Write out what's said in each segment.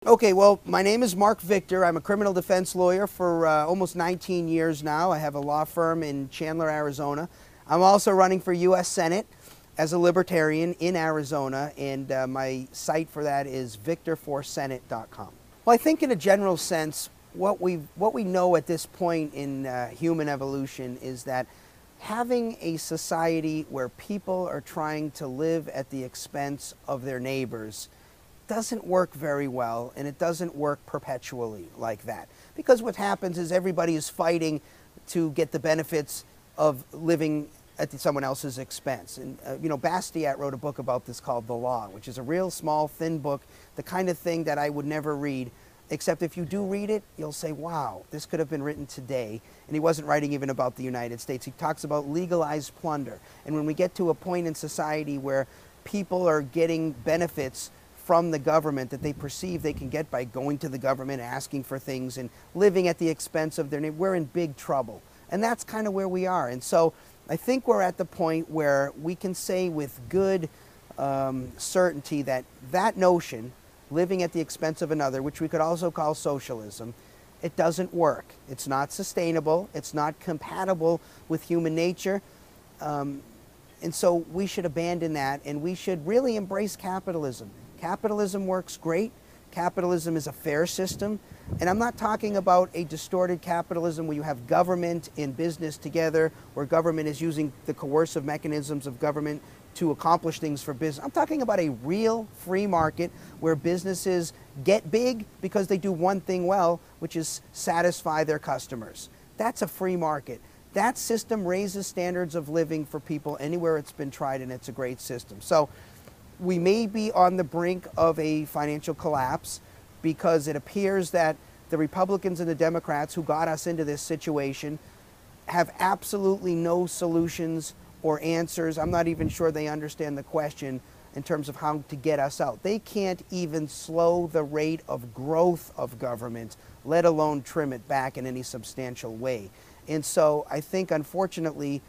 Okay, well, my name is Marc Victor. I'm a criminal defense lawyer for almost 19 years now. I have a law firm in Chandler, Arizona. I'm also running for U.S. Senate as a Libertarian in Arizona, and my site for that is victorforsenate.com. Well, I think in a general sense, what we know at this point in human evolution is that having a society where people are trying to live at the expense of their neighbors doesn't work very well, and it doesn't work perpetually like that. Because what happens is everybody is fighting to get the benefits of living at someone else's expense. And Bastiat wrote a book about this called The Law, which is a real small, thin book, the kind of thing that I would never read, except if you do read it, you'll say, wow, this could have been written today. And he wasn't writing even about the United States. He talks about legalized plunder. And when we get to a point in society where people are getting benefits from the government that they perceive they can get by going to the government, asking for things, and living at the expense of their neighbor, we're in big trouble. And that's kind of where we are. And so I think we're at the point where we can say with good certainty that that notion, living at the expense of another, which we could also call socialism, it doesn't work. It's not sustainable. It's not compatible with human nature. And so we should abandon that, and we should really embrace capitalism. Capitalism works great. Capitalism is a fair system. And I'm not talking about a distorted capitalism where you have government and business together, where government is using the coercive mechanisms of government to accomplish things for business. I'm talking about a real free market where businesses get big because they do one thing well, which is satisfy their customers. That's a free market. That system raises standards of living for people anywhere it's been tried, and it's a great system. So we may be on the brink of a financial collapse because it appears that the Republicans and the Democrats who got us into this situation have absolutely no solutions or answers. I'm not even sure they understand the question in terms of how to get us out. They can't even slow the rate of growth of government, let alone trim it back in any substantial way. And so I think, unfortunately,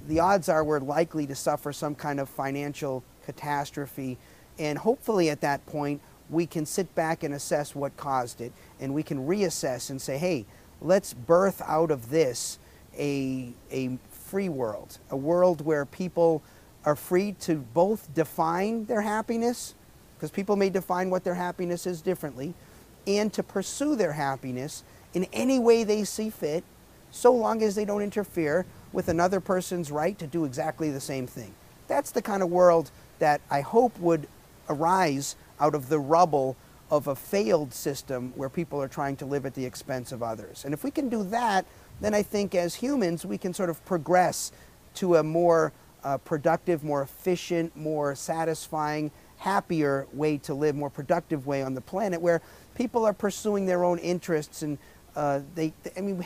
the odds are we're likely to suffer some kind of financial catastrophe, and hopefully at that point we can sit back and assess what caused it, and we can reassess and say, hey, let's birth out of this a free world, a world where people are free to both define their happiness, because people may define what their happiness is differently, and to pursue their happiness in any way they see fit, so long as they don't interfere with another person's right to do exactly the same thing. That's the kind of world that I hope would arise out of the rubble of a failed system where people are trying to live at the expense of others. And if we can do that, then I think as humans we can sort of progress to a more productive, more efficient, more satisfying, happier way to live, more productive way on the planet, where people are pursuing their own interests, and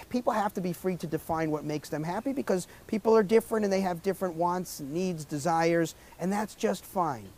people have to be free to define what makes them happy, because people are different and they have different wants, needs, desires, and that's just fine.